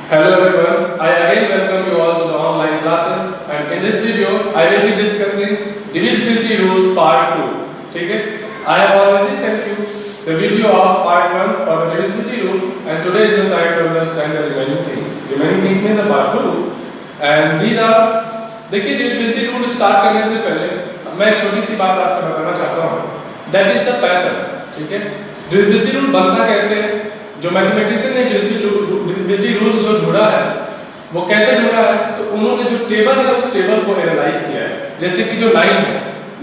Hello everyone, I again welcome you all to the online classes and in this video I will be discussing divisibility rules part 2. Okay? I have already sent you the video of part 1 for the divisibility rule and today is the time to understand the remaining things. Remaining things mean the part 2 and these are देखिए divisibility rule start करने से पहले मैं एक छोटी सी बात आपसे बताना चाहता हूँ दैट इज द पैटर्न. ठीक है, divisibility rule बनता कैसे है? जो मैथमेटिशियन ने divisibility रूल्स जो ढूंढा है वो कैसे ढूंढा है तो उन्होंने जो टेबल है उस टेबल को एनालाइज किया है. जैसे कि जो 9 है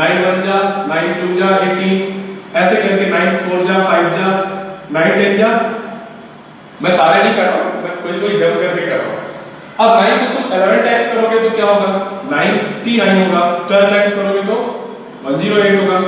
9 1 जा 9 2 जा 18 ऐसे करके 9 4 जा 5 जा 9 10 जा. मैं सारे नहीं कर रहा हूँ, मैं कोई जंप करके कर रहा हूँ. अब 9 को तुम 11 टाइम्स करोगे तो क्या होगा 99 होगा. 12 टाइम्स करोगे तो 108 होगा.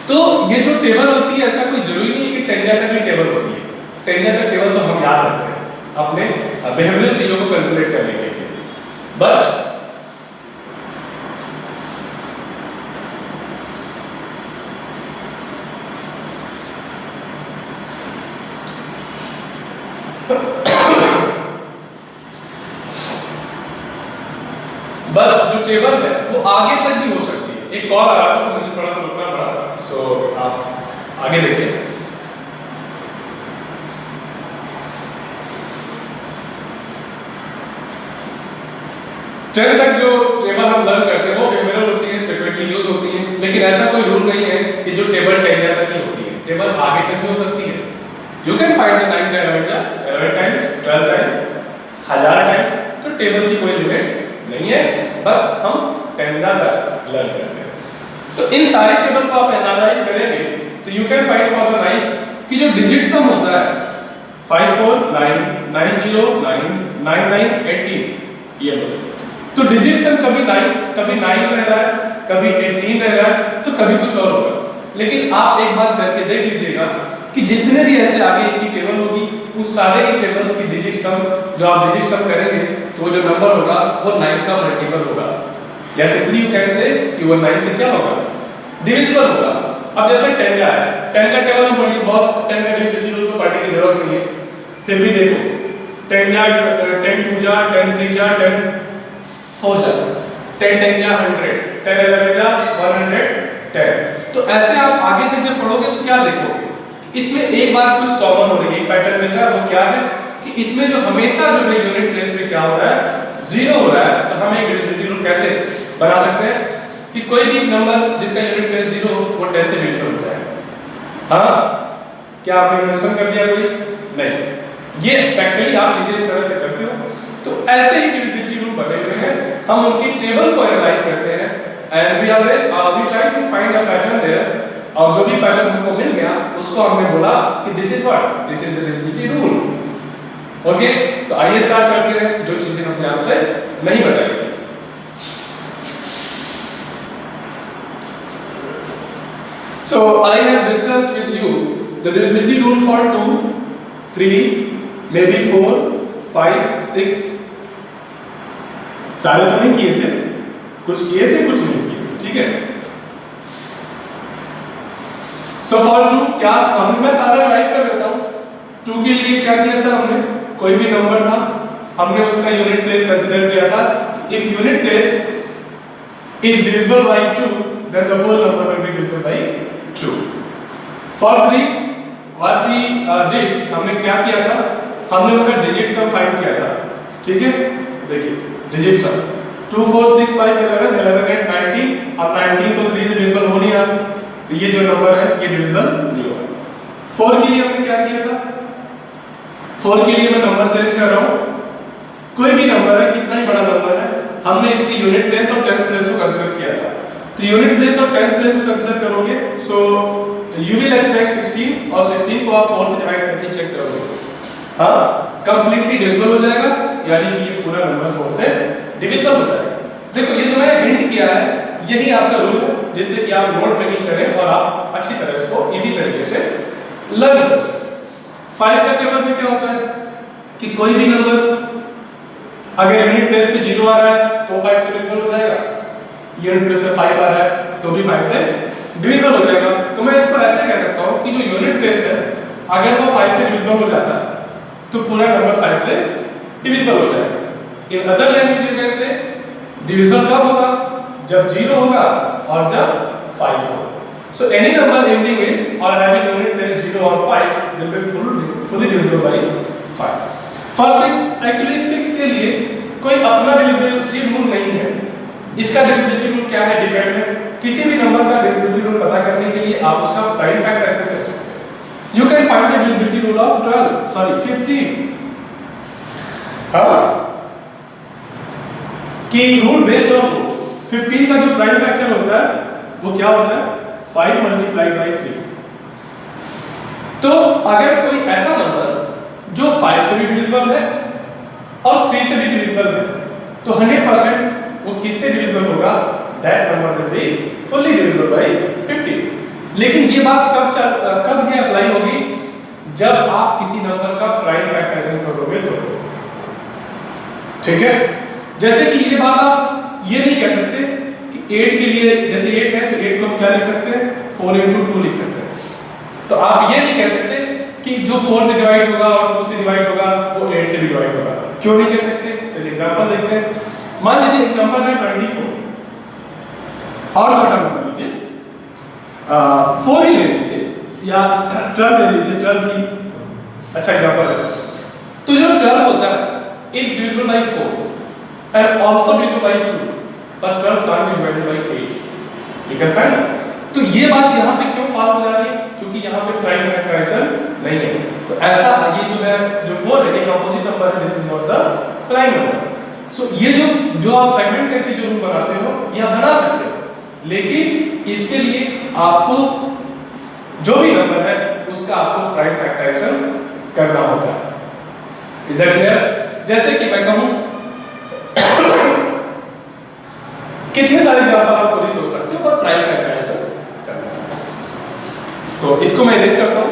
तो ये जो टेबल होती है ऐसा कोई जरूरी नहीं कि 10 तक की टेबल होती है. 10 तक टेबल तो हम याद रखते हैं अपने बिहेवियरल चीजों को कैलकुलेट करने के लिए. बट जो टेबल है वो आगे तक भी हो सकती है. एक कॉल आ रहा था तो मुझे थोड़ा सा रुकना पड़ा. सो आप आगे देखिए. 10 तक जो टेबल हम लर्न करते हैं वो बिहेवियरल होती है, फ्रीक्वेंटली यूज होती है. लेकिन ऐसा कोई रूल नहीं है कि जो टेबल 10 तक ही होती है. टेबल आगे तक भी हो सकती है. यू कैन फाइंड द 9 का 11 टाइम्स 12 टाइम्स 1000 टाइम्स. तो टेबल की कोई लिमिट नहीं है, बस हम 10 तक लर्न करते हैं. तो इन सारे टेबल को आप एनालाइज करेंगे तो you can find for the 9 कि जो डिजिट सम होता है 549 909 99 18 ये लो. तो डिजिट सम कभी 9 रह रहा है, कभी 18 रह रहा है, तो कभी कुछ और होगा. लेकिन आप एक बात करके देख लीजिएगा कि जितने भी ऐसे आगे इसकी टेबल होगी उन सारे ही टेबल्स की डिजिट सम जो आप डिजिट सम करेंगे तो जो नंबर होगा वो 9 का मल्टीपल होगा. या सिंपली यू कैन से कि वो 9 से क्या होगा डिविजिबल होगा. अब जैसे 10 का है, 10 का टेबल हम पढ़िए बहुत 10 का डिविजिबल रूल को पढ़ने की जरूरत नहीं है. फिर भी देखो 10 जा 10 2 जा 10 3 जा 10 4 जा 10 10 जा 100 10 11 जा 110. तो ऐसे आप आगे तक जब पढ़ोगे तो क्या देखोगे इसमें एक बात कुछ कॉमन हो रही है, एक पैटर्न मिल रहा है. वो क्या है कि इसमें जो हमेशा जो है यूनिट प्लेस में क्या हो रहा है 0 हो रहा है. तो हम एक डिविजिबल रूल कैसे बना सकते हैं कि कोई भी नंबर जिसका यूनिट प्लेस 0 हो वो 10 से डिविजिबल हो जाए. हाँ, क्या आपने मेंशन कर दिया कोई नहीं? ये प्रैक्टिकली आप चीजें इस तरह से करते हो. तो ऐसे ही डिविजिबिलिटी रूल बने हुए हैं. हम उनकी टेबल को एनालाइज करते हैं and we try to find a pattern there. और जो भी पैटर्न हमको मिल गया उसको हमने बोला कि this is what this is the divisibility rule. Okay, तो आइए स्टार्ट करते हैं जो चीजें हमने आपसे नहीं बताई थी. So I have discussed with you the divisibility rule for 2, 3, maybe 4, 5, 6. सारे तो नहीं किए थे, कुछ किए थे कुछ नहीं किए थे. ठीक है. So for 2 क्या हमने मैं सारा राइट कर देता हूँ. 2 के लिए क्या किया था हमने कोई भी नंबर था हमने उसका यूनिट प्लेस कंसीडर किया था. If unit place is divisible by 2 then the whole number will be divisible by 2. For 3 what we did हमने क्या किया था हमने उसका डिजिट सम फाइंड किया था. ठीक है, देखिए डिजिट सम 2 4 6 5 11 11 8 19. अब 19 तो 3 से डिविजिबल हो नहीं रहा तो ये जो नंबर है ये डिविजिबल नहीं होगा. 4 के लिए हमने क्या किया था 4 के लिए मैं नंबर चेंज कर रहा हूँ. कोई भी नंबर है कितना ही बड़ा नंबर है हमने इसकी यूनिट प्लेस और टेंस प्लेस को कंसीडर किया था. तो यूनिट प्लेस और टेंस प्लेस को कंसीडर करोगे सो यू विल एक्सट्रैक्ट 16 और 16 को आप 4 से डिवाइड करके चेक करोगे. हाँ, कंप्लीटली डिविजिबल हो जाएगा यानी कि ये पूरा नंबर 4 से डिविजिबल हो जाएगा. देखो ये जो मैंने हिंट किया है यही आपका रूल है जिससे कि आप नोट मेकिंग करें और आप अच्छी तरह इसको इजी तरीके से लर्न कर सकें. 5 का टेबल में क्या होता है कि कोई भी नंबर अगर यूनिट प्लेस पे 0 आ रहा है तो 5 से डिविजिबल हो जाएगा. यूनिट प्लेस पे 5 आ रहा है तो भी 5 से डिविजिबल हो जाएगा। तो मैं इसको ऐसे कह सकता हूँ कि जो यूनिट प्लेस है अगर वो 5 से डिविजिबल हो जाता है तो पूरा नंबर 5 से डिविजिबल हो जाएगा। इन अदर लैंग्वेज में से डिविजिबल कब होगा? जब 0 होगा और जब 5 होगा। So any number ending with or having unit place 0 or 5 will be fully divisible by 5. For 6 actually 6 के लिए कोई अपना divisibility रूल नहीं है। इसका divisibility रूल क्या है? डिपेंड है। किसी भी नंबर का divisibility रूल पता करने के लिए आप उसका प्राइम फैक्टर ऐसे कर सकते हैं। You can find the divisibility rule of 15 हाँ कि रूल बेस्ड ऑन 15 का जो प्राइम फैक्टर होता है वो क्या होता है? 5 multiplied by 3। तो अगर कोई ऐसा नंबर जो 5 से भी डिविजिबल है और 3 से भी डिविजिबल है तो 100% वो किससे डिविजिबल होगा? That number will be fully divisible by 50। लेकिन ये बात कब ये अप्लाई होगी? जब आप किसी नंबर का प्राइम फैक्टराइजेशन करोगे तो। ठीक है, जैसे कि ये बात आप ये नहीं कह सकते कि 8 के लिए, जैसे 8 है तो 8 को हम क्या लिख सकते हैं? 4 into 2 लिख सकते हैं। तो आप ये नहीं कह सकते कि जो 4 से डिवाइड होगा और 2 से डिवाइड होगा वो 8 से भी डिवाइड होगा। क्यों नहीं कह सकते? चलिए एग्जांपल देखते हैं। मान लीजिए एक नंबर है 24 और छोटा नंबर लीजिए 4 ही ले लीजिए या 12 ले लीजिए। 12 भी अच्छा एग्जांपल है। तो जो 12 होता है is divisible by 4 and also divisible by 2, but 12 can't be divided by 8. You can find? तो ये बात यहाँ पे क्यों फॉल्स हो जा रही है? क्योंकि यहाँ पे प्राइम फैक्टराइजेशन नहीं है। तो ऐसा ये जो है जो 4 है एक ऑपोजिट नंबर है, this is not the prime number. So ये जो आप फ्रैगमेंट करके जो रूल बनाते हो ये आप बना सकते हो, लेकिन इसके लिए आपको जो भी नंबर है उसका आपको प्राइम फैक्टराइजेशन करना होगा। Is that clear? जैसे कि मैं कहूं कितने सारे एग्जांपल आप खुद ही सोच सकते हो पर प्राइम फैक्टराइजेशन करना है। तो इसको मैं लिख करता हूं।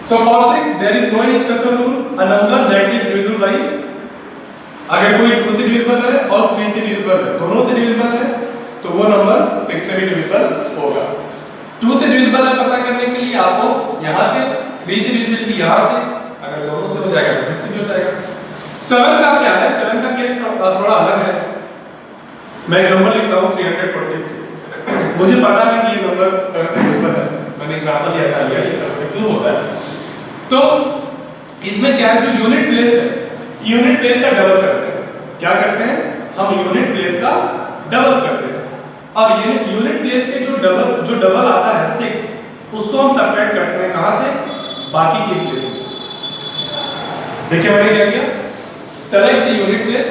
So for 6 there is no any special rule, a number that is divisible by, अगर कोई 2 से डिविजिबल है और 3 से डिविजिबल है, दोनों से डिविजिबल है तो वो नंबर 6 से भी डिविजिबल होगा। 2 से डिविजिबल है पता करने के लिए आपको यहां से 3 से डिविजिबिलिटी यहां से, अगर दोनों से हो जाएगा तो 6 से भी हो जाएगा। 7 का क्या है? 7 का केस थोड़ा अलग है। मैं एक नंबर लिखता हूं 343। मुझे पता है कि ये नंबर 7 से डिविजिबल है, मैंने एग्जांपल ऐसा लिया, ये 72 होता है। तो इसमें क्या है, जो यूनिट प्लेस है, यूनिट प्लेस का डबल करते हैं। क्या करते हैं? हम यूनिट प्लेस का डबल करते हैं और यूनिट प्लेस के जो डबल आता है 6, उसको हम सबट्रैक्ट करते हैं कहां से? बाकी के प्लेस में से। देखिए मैंने क्या किया, select the unit place,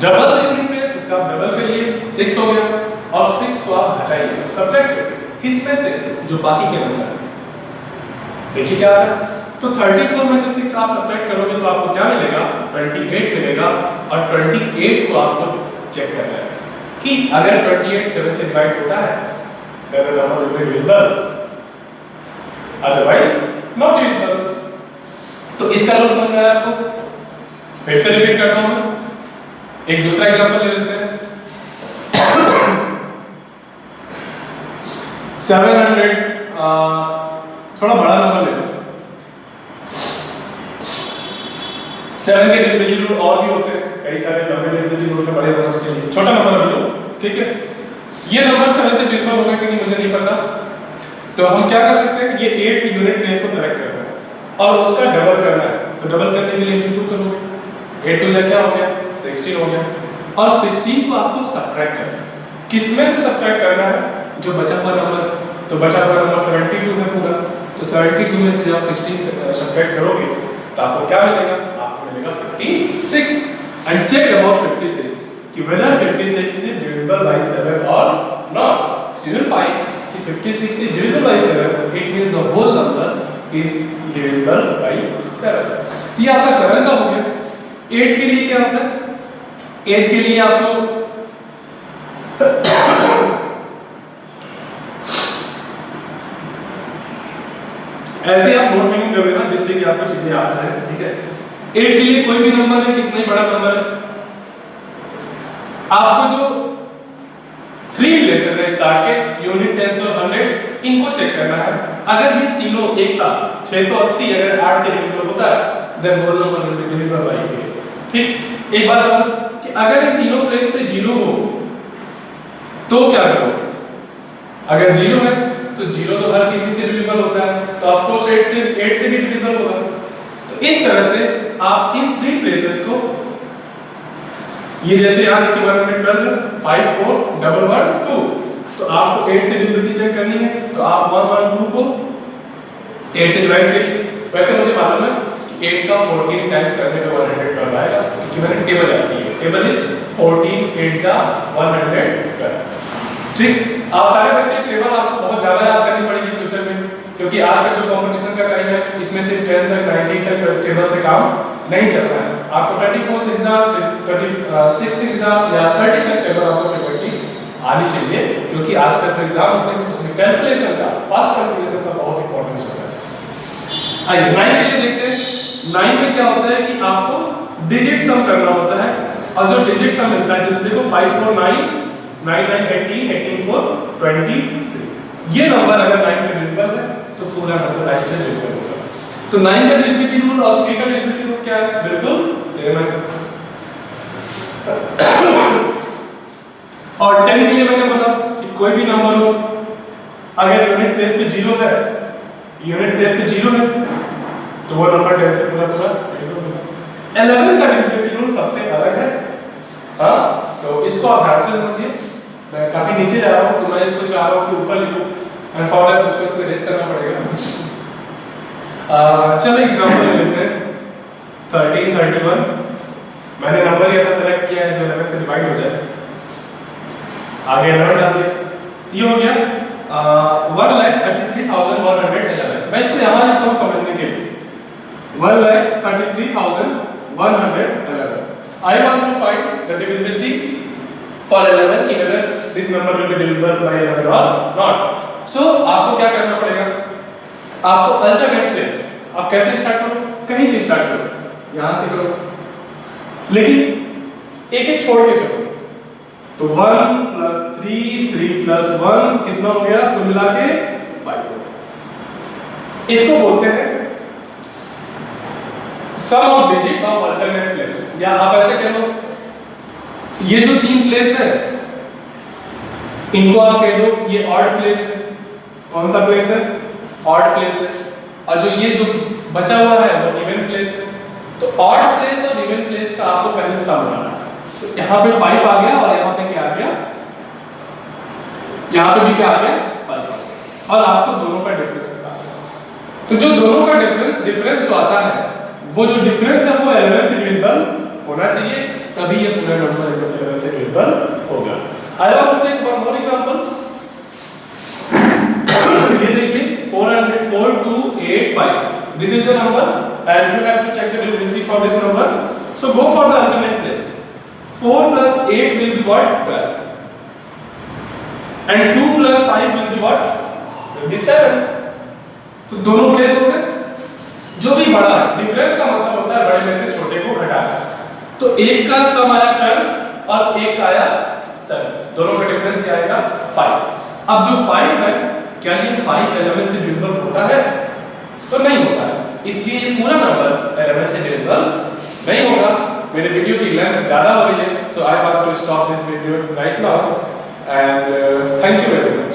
double the unit place, इसका आप डबल करिए 6 हो गया और 6 को आप घटाइए, सबट्रैक्ट करिए किस में से? जो बाकी के नंबर। देखिए क्या आता है, तो 34 में से 6 आप सबट्रैक्ट करोगे तो आपको क्या मिलेगा? 28 मिलेगा और 28 को आपको चेक करना है कि अगर 28 7 से डिवाइड होता है then the number will be divisible, otherwise not divisible। तो इसका रूल समझ में आया आपको? फिर से रिपीट करता हूं मैं, एक दूसरा एग्जांपल ले लेते हैं। 700 थोड़ा बड़ा नंबर ले लो। 7 के डिविजिबिलिटी रूल और भी होते हैं, कई सारे लंबे डिविजिबिलिटी रूल के बड़े नंबर्स के लिए। छोटा नंबर अभी लो, ठीक है। ये नंबर 7 से डिविजिबल होगा कि नहीं मुझे नहीं पता, तो हम क्या कर सकते हैं, ये 8 यूनिट प्लेस को सेलेक्ट करना है और उसका डबल करना है। तो डबल करने के लिए 2 करोगे, 8 2 क्या हो गया? 16 हो गया और 16 को आपको सबट्रैक्ट करना है। किसमें से सबट्रैक्ट करना है? जो बचा हुआ नंबर, तो बचा हुआ नंबर 72 है पूरा, तो 72 में से जब 16 सबट्रैक्ट करोगे तो आपको क्या मिलेगा? आपको मिलेगा 56। एंड चेक अबाउट 56 कि whether 56 is divisible by 7 or not. So you will find कि 56 is divisible by 7, it means the whole number is divisible by 7। ये आपका 7 का हो गया। 8 के लिए क्या होता है? 8 के लिए आपको ऐसे आप नोट नहीं कर लेना जिससे कि आपको चीजें याद रहे, ठीक है। 8 के लिए कोई भी नंबर है, कितना ही बड़ा नंबर है, आपको जो 3 प्लेसेस है स्टार्ट के, यूनिट, टेंस और 100, इनको चेक करना है। अगर ये तीनों एक साथ 680 अगर 8 से डिविजिबल होता है then whole number will be divisible by 8। ठीक, एक बात और कि अगर इन तीनों प्लेस पे 0 हो तो क्या करो? अगर 0 है तो 0 तो हर किसी से डिविजिबल होता है, तो ऑफ कोर्स 8 से भी डिविजिबल होगा। तो इस तरह से आप इन 3 प्लेसेस को, ये जैसे यहाँ देखिए 112 5 4 1 1 2, तो आपको 8 से डिविजिबिलिटी चेक करनी है तो आप 1 1 2 को 8 से डिवाइड करिए। वैसे मुझे मालूम है कि 8 का 14 टाइम्स करने पे 112 आएगा क्योंकि मैंने टेबल याद की है। टेबल इज 14 8 का 112। ठीक, आप सारे बच्चे टेबल आपको बहुत ज्यादा याद करनी पड़ेगी फ्यूचर में, क्योंकि आज का जो कंपटीशन का टाइम है इसमें से 10 तक 19 तक टेबल से काम नहीं चल रहा है। आपको 24 एग्जाम 26 एग्जाम या 30 तक टेबल आपको फ्रीक्वेंटली आनी चाहिए, क्योंकि आज का जो एग्जाम होते हैं उसमें कैलकुलेशन का, फास्ट कैलकुलेशन का बहुत इंपॉर्टेंस होता है। आइए 9 के लिए देखते हैं। 9 में क्या होता है कि आपको डिजिट सम करना होता है, और जो डिजिट सम मिलता है जैसे देखो 5 4 9 9 9 18 18 4 23, ये नंबर अगर 9 से डिविजिबल है तो पूरा नंबर 9 से डिविजिबल होगा। तो 9 का डिविजिबिलिटी रूल और 3 का डिविजिबिलिटी रूल क्या है? बिल्कुल सेम है। और 10 के लिए मैंने बोला कि कोई भी नंबर हो अगर यूनिट प्लेस पे 0 है, यूनिट प्लेस पे 0 है तो वो नंबर 10 से पूरा पूरा डिविजिबल होगा। 11 का डिविजिबिलिटी रूल सबसे अलग है। हाँ, तो इसको आप ध्यान से समझिए। मैं काफी नीचे जा रहा हूँ तो मैं इसको चाह रहा हूँ कि ऊपर लिखूं, एंड फॉर दैट मुझको इसको रेस करना पड़ेगा। चलो एग्जांपल ले लेते हैं 13 31। मैंने नंबर ऐसा सेलेक्ट किया है जो 11 से डिवाइड हो जाए, आगे 11 डाल दिया, ये हो गया 1,33,111। मैं इसको यहाँ लिखता हूँ समझने के लिए 1,33,111। I want to find the divisibility for 11 in whether this number will be divisible by 11 or not. So आपको क्या करना पड़ेगा? आपको अल्टरनेट प्लेस, आप कैसे स्टार्ट करो? कहीं से स्टार्ट करो, यहाँ से करो, लेकिन एक एक छोड़ के चलो। तो 1 + 3 3 + 1 कितना हो गया? कुल मिला के 5 हो गया। इसको बोलते हैं sum of digit of alternate place, या आप ऐसे कह लो ये जो 3 प्लेस है इनको आप कह दो ये ऑड प्लेस है। कौन सा प्लेस है? ऑड प्लेस है। और जो ये जो बचा हुआ है वो इवन प्लेस है। तो ऑड प्लेस और इवन प्लेस का आपको पहले सम बनाना है। तो यहाँ पे 5 आ गया और यहाँ पे क्या आ गया? यहाँ पे भी क्या आ गया? 5 आ गया। और आपको दोनों का डिफरेंस निकालना है। तो जो दोनों का डिफरेंस जो आता है वो जो डिफरेंस है वो 11 से डिविजिबल होना चाहिए, तभी ये पूरा नंबर 11 से डिविजिबल होगा। I want to take one more example. ये देखिए 44285, this is the number and you have to check the divisibility for this number. So go for the alternate places. 4 + 8 will be what? 12, and 2 + 5 will be what? Will be 7। तो दोनों place हो गए। जो भी बड़ा है, डिफरेंस का मतलब होता है बड़े में से छोटे को घटाना। तो एक का सम आया 12 और एक का आया 7, दोनों का डिफरेंस क्या आएगा? 5। अब जो 5 है, क्या ये 5 11 से डिविजिबल होता है? तो नहीं होता है, इसलिए ये पूरा नंबर 11 से डिविजिबल नहीं होगा। मेरे वीडियो की लेंथ ज़्यादा हो रही है, so I want to stop this video right now and thank you very much.